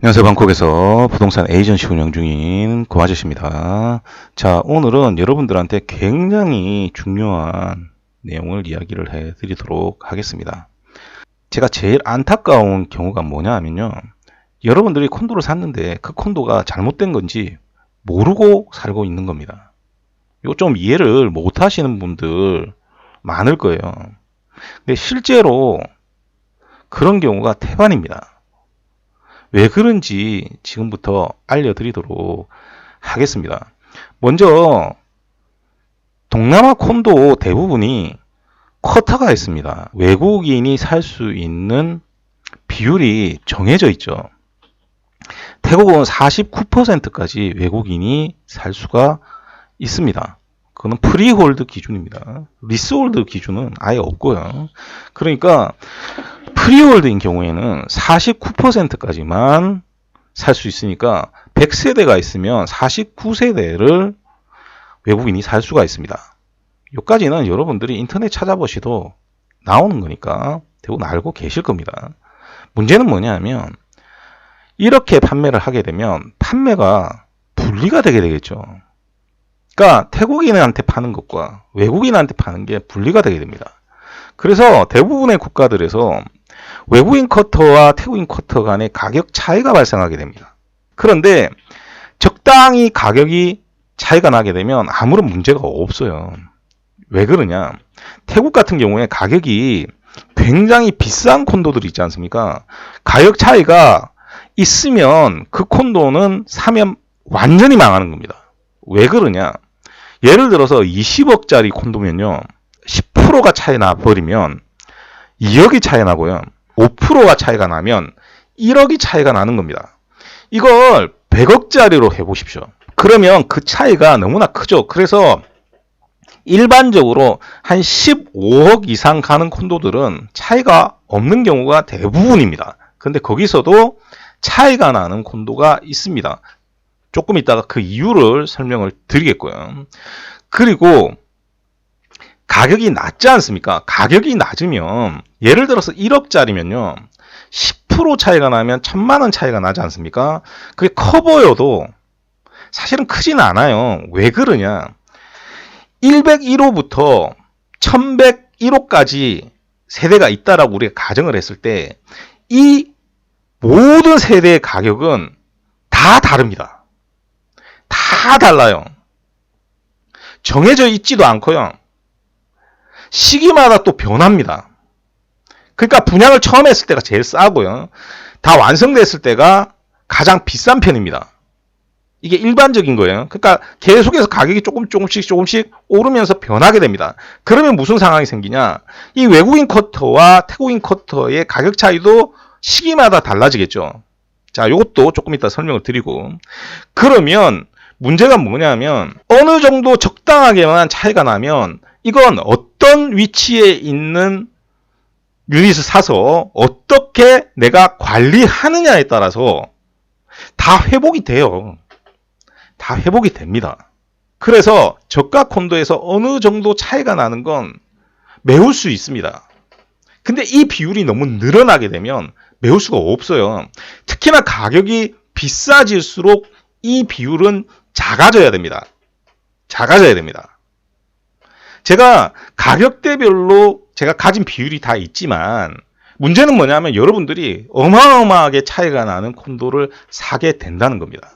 안녕하세요. 방콕에서 부동산 에이전시 운영 중인 고아저씨입니다. 자, 오늘은 여러분들한테 굉장히 중요한 내용을 이야기를 해드리도록 하겠습니다. 제가 제일 안타까운 경우가 뭐냐 하면요. 여러분들이 콘도를 샀는데 그 콘도가 잘못된 건지 모르고 살고 있는 겁니다. 이거 좀 이해를 못 하시는 분들 많을 거예요. 근데 실제로 그런 경우가 태반입니다. 왜 그런지 지금부터 알려드리도록 하겠습니다. 먼저 동남아 콘도 대부분이 쿼터가 있습니다. 외국인이 살 수 있는 비율이 정해져 있죠. 태국은 49%까지 외국인이 살 수가 있습니다. 그거는 프리홀드 기준입니다. 리스홀드 기준은 아예 없고요. 그러니까 프리홀드인 경우에는 49%까지만 살 수 있으니까 100세대가 있으면 49세대를 외국인이 살 수가 있습니다. 여기까지는 여러분들이 인터넷 찾아보셔도 나오는 거니까 대부분 알고 계실 겁니다. 문제는 뭐냐면 이렇게 판매를 하게 되면 판매가 분리가 되게 되겠죠. 그러니까 태국인한테 파는 것과 외국인한테 파는 게 분리가 되게 됩니다. 그래서 대부분의 국가들에서 외국인 쿼터와 태국인 쿼터 간의 가격 차이가 발생하게 됩니다. 그런데 적당히 가격이 차이가 나게 되면 아무런 문제가 없어요. 왜 그러냐? 태국 같은 경우에 가격이 굉장히 비싼 콘도들이 있지 않습니까? 가격 차이가 있으면 그 콘도는 사면 완전히 망하는 겁니다. 왜 그러냐? 예를 들어서 20억짜리 콘도면요. 10%가 차이 나버리면 2억이 차이 나고요. 5%가 차이가 나면 1억이 차이가 나는 겁니다. 이걸 100억짜리로 해보십시오. 그러면 그 차이가 너무나 크죠. 그래서 일반적으로 한 15억 이상 가는 콘도들은 차이가 없는 경우가 대부분입니다. 근데 거기서도 차이가 나는 콘도가 있습니다. 조금 이따가 그 이유를 설명을 드리겠고요. 그리고 가격이 낮지 않습니까? 가격이 낮으면 예를 들어서 1억짜리면요. 10% 차이가 나면 1000만 원 차이가 나지 않습니까? 그게 커 보여도 사실은 크진 않아요. 왜 그러냐? 101호부터 1101호까지 세대가 있다라고 우리가 가정을 했을 때 이 모든 세대의 가격은 다 다릅니다. 다 달라요. 정해져 있지도 않고요. 시기마다 또 변합니다. 그러니까 분양을 처음 했을 때가 제일 싸고요. 다 완성됐을 때가 가장 비싼 편입니다. 이게 일반적인 거예요. 그러니까 계속해서 가격이 조금씩 오르면서 변하게 됩니다. 그러면 무슨 상황이 생기냐? 이 외국인 쿼터와 태국인 쿼터의 가격 차이도 시기마다 달라지겠죠. 자, 이것도 조금 이따 설명을 드리고. 그러면 문제가 뭐냐면 어느 정도 적당하게만 차이가 나면 이건 어떤 위치에 있는 유닛을 사서 어떻게 내가 관리하느냐에 따라서 다 회복이 돼요. 다 회복이 됩니다. 그래서 저가 콘도에서 어느 정도 차이가 나는 건 메울 수 있습니다. 근데 이 비율이 너무 늘어나게 되면 메울 수가 없어요. 특히나 가격이 비싸질수록 이 비율은 작아져야 됩니다. 작아져야 됩니다. 제가 가격대별로 제가 가진 비율이 다 있지만 문제는 뭐냐면 여러분들이 어마어마하게 차이가 나는 콘도를 사게 된다는 겁니다.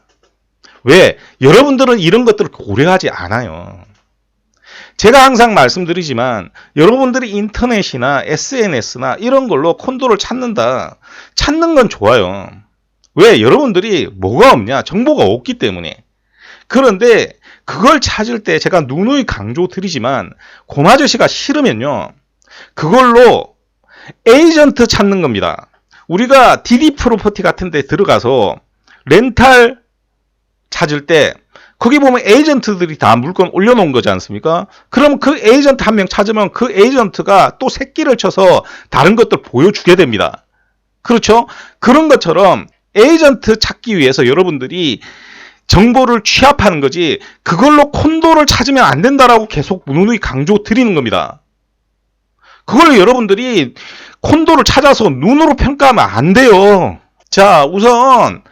왜? 여러분들은 이런 것들을 고려하지 않아요. 제가 항상 말씀드리지만 여러분들이 인터넷이나 SNS나 이런 걸로 콘도를 찾는다. 찾는 건 좋아요. 왜? 여러분들이 뭐가 없냐? 정보가 없기 때문에. 그런데 그걸 찾을 때 제가 누누이 강조드리지만 고마저씨가 싫으면요. 그걸로 에이전트 찾는 겁니다. 우리가 DD 프로퍼티 같은 데 들어가서 렌탈 찾을 때 거기 보면 에이전트들이 다 물건 올려놓은 거지 않습니까? 그럼 그 에이전트 한 명 찾으면 그 에이전트가 또 새끼를 쳐서 다른 것들 보여주게 됩니다. 그렇죠? 그런 것처럼 에이전트 찾기 위해서 여러분들이 정보를 취합하는 거지 그걸로 콘도를 찾으면 안 된다라고 계속 누누이 강조 드리는 겁니다. 그걸 여러분들이 콘도를 찾아서 눈으로 평가하면 안 돼요. 자, 우선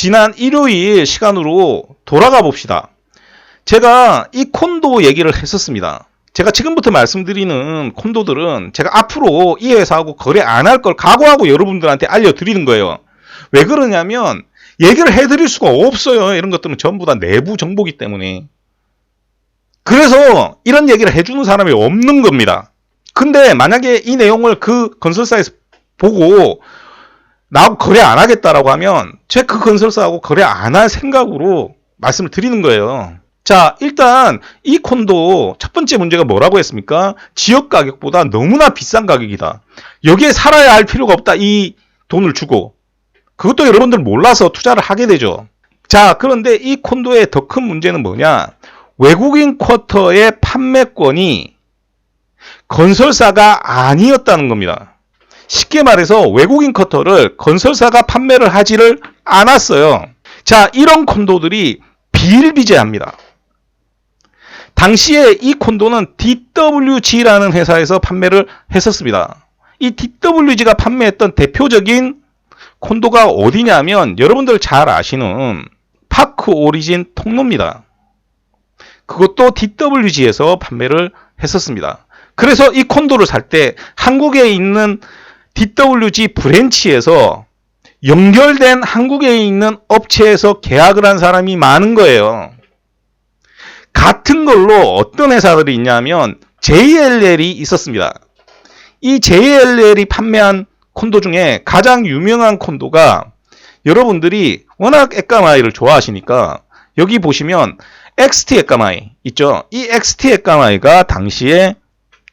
지난 일요일 시간으로 돌아가 봅시다. 제가 이 콘도 얘기를 했었습니다. 제가 지금부터 말씀드리는 콘도들은 제가 앞으로 이 회사하고 거래 안 할 걸 각오하고 여러분들한테 알려드리는 거예요. 왜 그러냐면 얘기를 해드릴 수가 없어요. 이런 것들은 전부 다 내부 정보기 때문에. 그래서 이런 얘기를 해주는 사람이 없는 겁니다. 근데 만약에 이 내용을 그 건설사에서 보고 나하고 거래 안 하겠다라고 하면 제가 그 건설사하고 거래 안 할 생각으로 말씀을 드리는 거예요. 자, 일단 이 콘도 첫 번째 문제가 뭐라고 했습니까? 지역 가격보다 너무나 비싼 가격이다. 여기에 살아야 할 필요가 없다. 이 돈을 주고. 그것도 여러분들 몰라서 투자를 하게 되죠. 자, 그런데 이 콘도의 더 큰 문제는 뭐냐? 외국인 쿼터의 판매권이 건설사가 아니었다는 겁니다. 쉽게 말해서 외국인 쿼터를 건설사가 판매를 하지를 않았어요. 자, 이런 콘도들이 비일비재합니다. 당시에 이 콘도는 DWG라는 회사에서 판매를 했었습니다. 이 DWG가 판매했던 대표적인 콘도가 어디냐면 여러분들 잘 아시는 파크 오리진 통로입니다. 그것도 DWG에서 판매를 했었습니다. 그래서 이 콘도를 살 때 한국에 있는 DWG 브랜치에서 연결된 한국에 있는 업체에서 계약을 한 사람이 많은 거예요. 같은 걸로 어떤 회사들이 있냐면 JLL이 있었습니다. 이 JLL이 판매한 콘도 중에 가장 유명한 콘도가 여러분들이 워낙 에까마이를 좋아하시니까 여기 보시면 XT 에까마이 있죠. 이 XT 에까마이가 당시에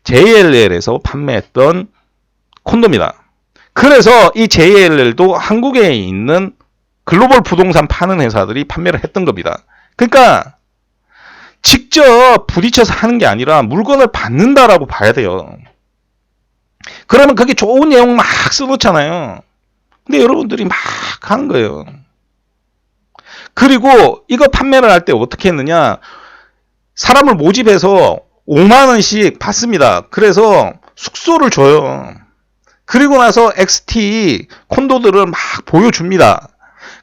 JLL에서 판매했던 콘도입니다. 그래서 이 JLL도 한국에 있는 글로벌 부동산 파는 회사들이 판매를 했던 겁니다. 그러니까 직접 부딪혀서 하는 게 아니라 물건을 받는다라고 봐야 돼요. 그러면 그게 좋은 내용 막 써놓잖아요. 근데 여러분들이 막 하는 거예요. 그리고 이거 판매를 할 때 어떻게 했느냐? 사람을 모집해서 5만 원씩 받습니다. 그래서 숙소를 줘요. 그리고 나서 XT 콘도들을 막 보여줍니다.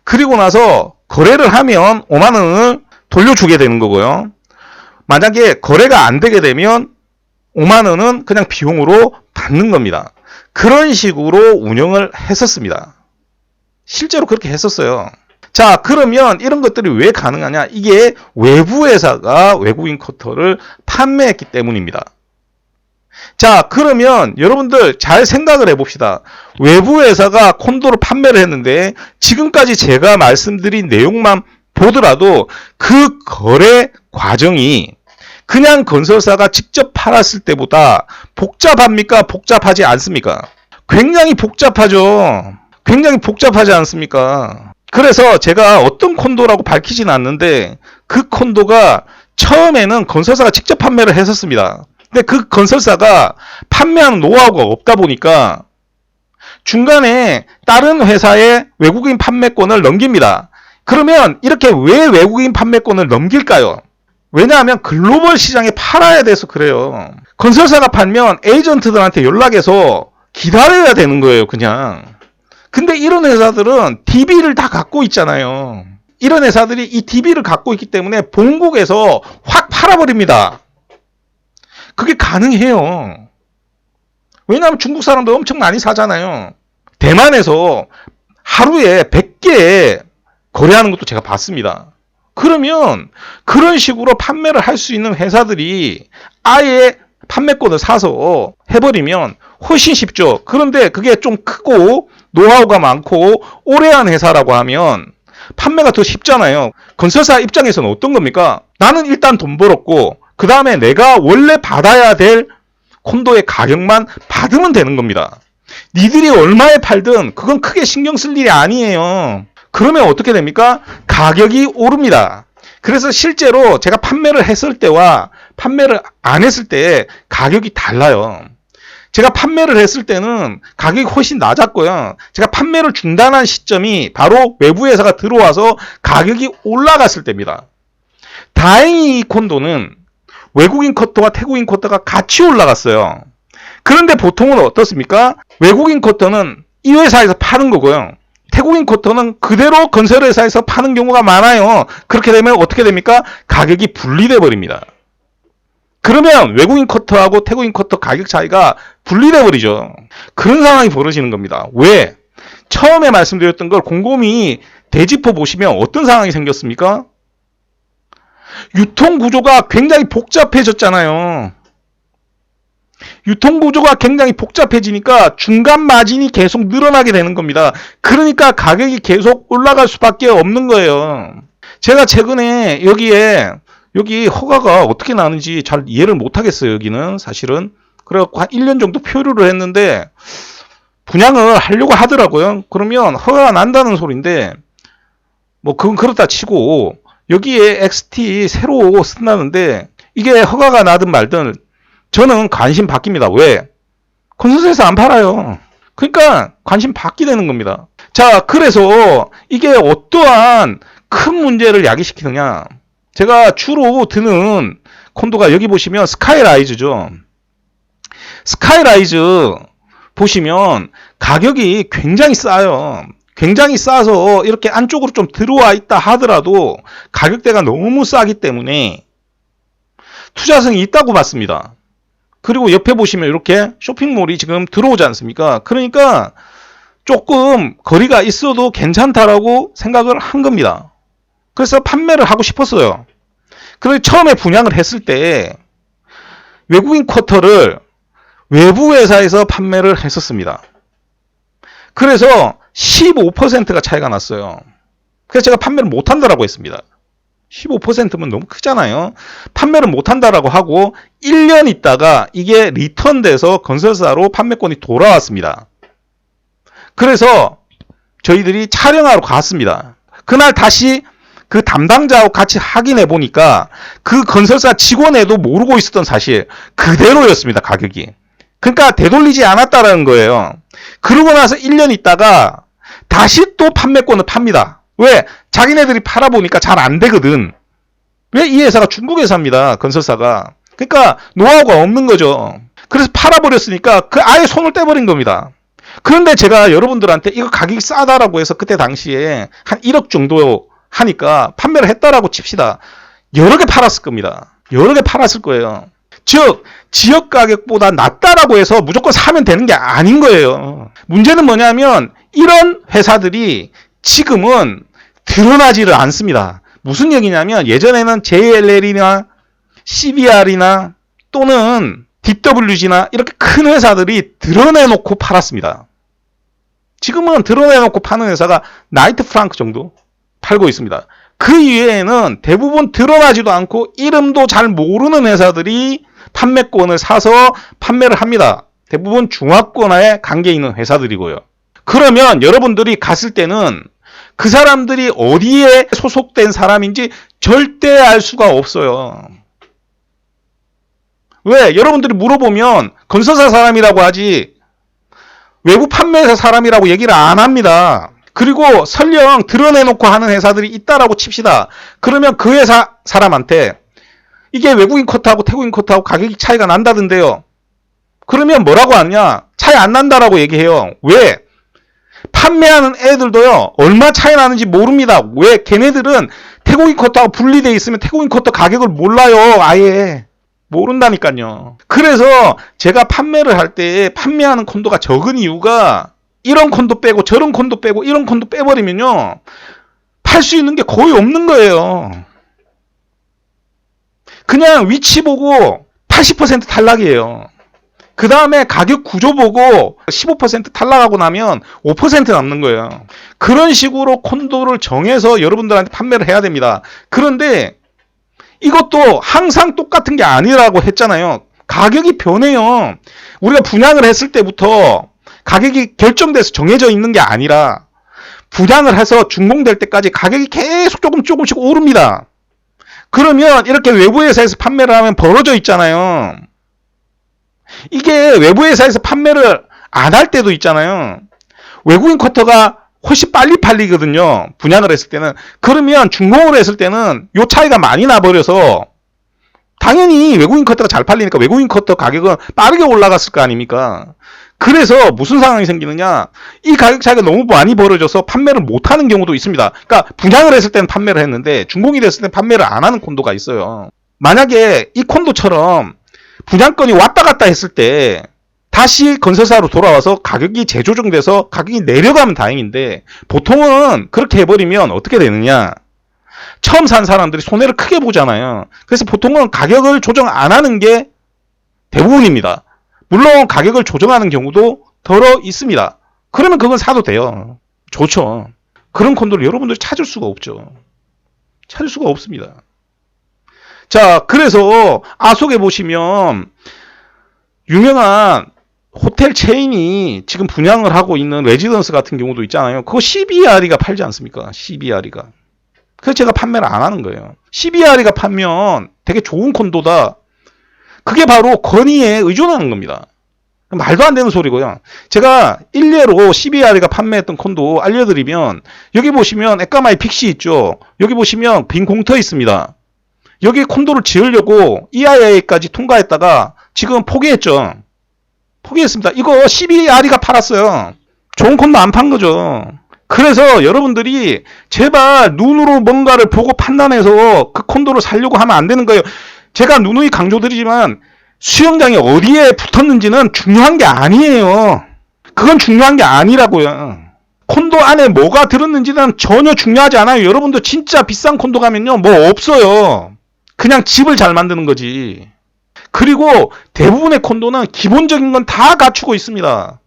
그리고 나서 거래를 하면 5만 원을 돌려주게 되는 거고요. 만약에 거래가 안 되게 되면 5만 원은 그냥 비용으로 받는 겁니다. 그런 식으로 운영을 했었습니다. 실제로 그렇게 했었어요. 자, 그러면 이런 것들이 왜 가능하냐? 이게 외부 회사가 외국인 쿼터를 판매했기 때문입니다. 자, 그러면 여러분들 잘 생각을 해봅시다. 외부 회사가 콘도를 판매를 했는데 지금까지 제가 말씀드린 내용만 보더라도 그 거래 과정이 그냥 건설사가 직접 팔았을 때보다 복잡합니까? 복잡하지 않습니까? 굉장히 복잡하죠. 굉장히 복잡하지 않습니까? 그래서 제가 어떤 콘도라고 밝히진 않는데 그 콘도가 처음에는 건설사가 직접 판매를 했었습니다. 근데 그 건설사가 판매하는 노하우가 없다 보니까 중간에 다른 회사에 외국인 판매권을 넘깁니다. 그러면 이렇게 왜 외국인 판매권을 넘길까요? 왜냐하면 글로벌 시장에 팔아야 돼서 그래요. 건설사가 팔면 에이전트들한테 연락해서 기다려야 되는 거예요, 그냥. 근데 이런 회사들은 DB를 다 갖고 있잖아요. 이런 회사들이 이 DB를 갖고 있기 때문에 본국에서 확 팔아버립니다. 그게 가능해요. 왜냐하면 중국 사람도 엄청 많이 사잖아요. 대만에서 하루에 100개 거래하는 것도 제가 봤습니다. 그러면 그런 식으로 판매를 할 수 있는 회사들이 아예 판매권을 사서 해버리면 훨씬 쉽죠. 그런데 그게 좀 크고 노하우가 많고 오래한 회사라고 하면 판매가 더 쉽잖아요. 건설사 입장에서는 어떤 겁니까? 나는 일단 돈 벌었고 그 다음에 내가 원래 받아야 될 콘도의 가격만 받으면 되는 겁니다. 니들이 얼마에 팔든 그건 크게 신경 쓸 일이 아니에요. 그러면 어떻게 됩니까? 가격이 오릅니다. 그래서 실제로 제가 판매를 했을 때와 판매를 안 했을 때 가격이 달라요. 제가 판매를 했을 때는 가격이 훨씬 낮았고요. 제가 판매를 중단한 시점이 바로 외부 회사가 들어와서 가격이 올라갔을 때입니다. 다행히 이 콘도는 외국인 쿼터와 태국인 쿼터가 같이 올라갔어요. 그런데 보통은 어떻습니까? 외국인 쿼터는 이 회사에서 파는 거고요. 태국인 쿼터는 그대로 건설회사에서 파는 경우가 많아요. 그렇게 되면 어떻게 됩니까? 가격이 분리돼 버립니다. 그러면 외국인 쿼터하고 태국인 쿼터 가격 차이가 분리돼 버리죠. 그런 상황이 벌어지는 겁니다. 왜? 처음에 말씀드렸던 걸 곰곰이 되짚어 보시면 어떤 상황이 생겼습니까? 유통구조가 굉장히 복잡해졌잖아요. 유통구조가 굉장히 복잡해지니까 중간 마진이 계속 늘어나게 되는 겁니다. 그러니까 가격이 계속 올라갈 수밖에 없는 거예요. 제가 최근에 여기 허가가 어떻게 나는지 잘 이해를 못하겠어요. 여기는 사실은. 그래갖고 한 1년 정도 표류를 했는데 분양을 하려고 하더라고요. 그러면 허가가 난다는 소린데 뭐 그건 그렇다 치고 여기에 XT 새로 쓴다는데 이게 허가가 나든 말든 저는 관심 바뀝니다. 왜? 건설사에서 안 팔아요. 그러니까 관심 받게 되는 겁니다. 자, 그래서 이게 어떠한 큰 문제를 야기시키느냐. 제가 주로 드는 콘도가 여기 보시면 스카이라이즈죠. 스카이라이즈 보시면 가격이 굉장히 싸요. 굉장히 싸서 이렇게 안쪽으로 좀 들어와 있다 하더라도 가격대가 너무 싸기 때문에 투자성이 있다고 봤습니다. 그리고 옆에 보시면 이렇게 쇼핑몰이 지금 들어오지 않습니까? 그러니까 조금 거리가 있어도 괜찮다라고 생각을 한 겁니다. 그래서 판매를 하고 싶었어요. 그래서 처음에 분양을 했을 때 외국인 쿼터를 외부 회사에서 판매를 했었습니다. 그래서 15%가 차이가 났어요. 그래서 제가 판매를 못한다라고 했습니다. 15%면 너무 크잖아요. 판매를 못한다라고 하고 1년 있다가 이게 리턴돼서 건설사로 판매권이 돌아왔습니다. 그래서 저희들이 촬영하러 갔습니다. 그날 다시 그 담당자하고 같이 확인해 보니까 그 건설사 직원에도 모르고 있었던 사실 그대로였습니다. 가격이. 그러니까 되돌리지 않았다라는 거예요. 그러고 나서 1년 있다가 다시 또 판매권을 팝니다. 왜? 자기네들이 팔아보니까 잘 안 되거든. 왜? 이 회사가 중국 회사입니다. 건설사가. 그러니까 노하우가 없는 거죠. 그래서 팔아버렸으니까 그 아예 손을 떼버린 겁니다. 그런데 제가 여러분들한테 이거 가격이 싸다라고 해서 그때 당시에 한 1억 정도 하니까 판매를 했다라고 칩시다. 여러 개 팔았을 겁니다. 여러 개 팔았을 거예요. 즉 지역 가격보다 낮다라고 해서 무조건 사면 되는 게 아닌 거예요. 문제는 뭐냐면 이런 회사들이 지금은 드러나지를 않습니다. 무슨 얘기냐면 예전에는 JLL이나 CBR이나 또는 DWG나 이렇게 큰 회사들이 드러내놓고 팔았습니다. 지금은 드러내놓고 파는 회사가 나이트 프랑크 정도 팔고 있습니다. 그 이외에는 대부분 드러나지도 않고 이름도 잘 모르는 회사들이 판매권을 사서 판매를 합니다. 대부분 중화권에 관계 있는 회사들이고요. 그러면 여러분들이 갔을 때는 그 사람들이 어디에 소속된 사람인지 절대 알 수가 없어요. 왜? 여러분들이 물어보면 건설사 사람이라고 하지 외부 판매사 사람이라고 얘기를 안 합니다. 그리고 설령 드러내놓고 하는 회사들이 있다라고 칩시다. 그러면 그 회사 사람한테 이게 외국인 쿼터하고 태국인 쿼터하고 가격이 차이가 난다던데요. 그러면 뭐라고 하냐? 차이 안 난다라고 얘기해요. 왜? 판매하는 애들도요, 얼마 차이 나는지 모릅니다. 왜? 걔네들은 태국인 쿼터하고 분리되어 있으면 태국인 쿼터 가격을 몰라요. 아예. 모른다니까요. 그래서 제가 판매를 할 때 판매하는 콘도가 적은 이유가 이런 콘도 빼고 저런 콘도 빼고 이런 콘도 빼버리면요. 팔 수 있는 게 거의 없는 거예요. 그냥 위치 보고 80% 탈락이에요. 그 다음에 가격 구조 보고 15% 탈락하고 나면 5% 남는 거예요. 그런 식으로 콘도를 정해서 여러분들한테 판매를 해야 됩니다. 그런데 이것도 항상 똑같은 게 아니라고 했잖아요. 가격이 변해요. 우리가 분양을 했을 때부터 가격이 결정돼서 정해져 있는 게 아니라 분양을 해서 준공될 때까지 가격이 계속 조금씩 오릅니다. 그러면 이렇게 외부 회사에서 판매를 하면 벌어져 있잖아요. 이게 외부 회사에서 판매를 안 할 때도 있잖아요. 외국인 쿼터가 훨씬 빨리 팔리거든요. 분양을 했을 때는. 그러면 준공을 했을 때는 요 차이가 많이 나버려서 당연히 외국인 쿼터가 잘 팔리니까 외국인 쿼터 가격은 빠르게 올라갔을 거 아닙니까? 그래서 무슨 상황이 생기느냐, 이 가격 차이가 너무 많이 벌어져서 판매를 못하는 경우도 있습니다. 그러니까 분양을 했을 때는 판매를 했는데 준공이 됐을 때는 판매를 안 하는 콘도가 있어요. 만약에 이 콘도처럼 분양건이 왔다 갔다 했을 때 다시 건설사로 돌아와서 가격이 재조정돼서 가격이 내려가면 다행인데, 보통은 그렇게 해버리면 어떻게 되느냐, 처음 산 사람들이 손해를 크게 보잖아요. 그래서 보통은 가격을 조정 안 하는 게 대부분입니다. 물론 가격을 조정하는 경우도 덜어 있습니다. 그러면 그건 사도 돼요. 좋죠. 그런 콘도를 여러분들이 찾을 수가 없죠. 찾을 수가 없습니다. 자, 그래서 아속에 보시면 유명한 호텔 체인이 지금 분양을 하고 있는 레지던스 같은 경우도 있잖아요. 그거 CBRE가 팔지 않습니까? CBRE가. 그래서 제가 판매를 안 하는 거예요. CBRE가 팔면 되게 좋은 콘도다. 그게 바로 건의에 의존하는 겁니다. 말도 안 되는 소리고요. 제가 일례로 CBRE가 판매했던 콘도 알려드리면, 여기 보시면 에까마이 픽시 있죠. 여기 보시면 빈 공터 있습니다. 여기 콘도를 지으려고 EIA까지 통과했다가 지금 포기했죠. 포기했습니다. 이거 CBRE가 팔았어요. 좋은 콘도 안 판 거죠. 그래서 여러분들이 제발 눈으로 뭔가를 보고 판단해서 그 콘도를 살려고 하면 안 되는 거예요. 제가 누누이 강조드리지만 수영장이 어디에 붙었는지는 중요한 게 아니에요. 그건 중요한 게 아니라고요. 콘도 안에 뭐가 들었는지는 전혀 중요하지 않아요. 여러분도 진짜 비싼 콘도 가면요, 뭐 없어요. 그냥 집을 잘 만드는 거지. 그리고 대부분의 콘도는 기본적인 건 다 갖추고 있습니다.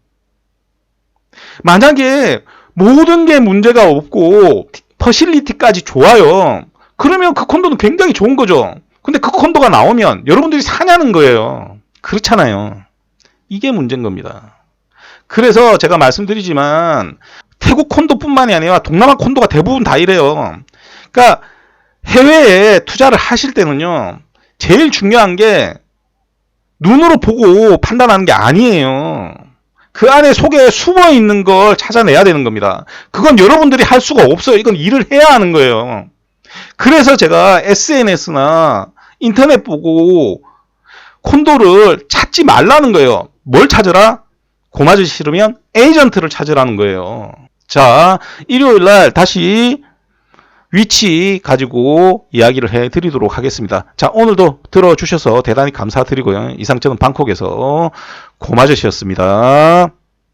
만약에 모든 게 문제가 없고 퍼실리티까지 좋아요, 그러면 그 콘도는 굉장히 좋은 거죠. 근데 그 콘도가 나오면 여러분들이 사냐는 거예요. 그렇잖아요. 이게 문제인 겁니다. 그래서 제가 말씀드리지만 태국 콘도뿐만이 아니라 동남아 콘도가 대부분 다 이래요. 그러니까 해외에 투자를 하실 때는요, 제일 중요한 게 눈으로 보고 판단하는 게 아니에요. 그 안에 속에 숨어 있는 걸 찾아내야 되는 겁니다. 그건 여러분들이 할 수가 없어요. 이건 일을 해야 하는 거예요. 그래서 제가 SNS나 인터넷 보고 콘도를 찾지 말라는 거예요. 뭘 찾으라? 고맞으기 싫으면 에이전트를 찾으라는 거예요. 자, 일요일날 다시 위치 가지고 이야기를 해드리도록 하겠습니다. 자, 오늘도 들어주셔서 대단히 감사드리고요. 이상 저는 방콕에서 고맞으셨습니다.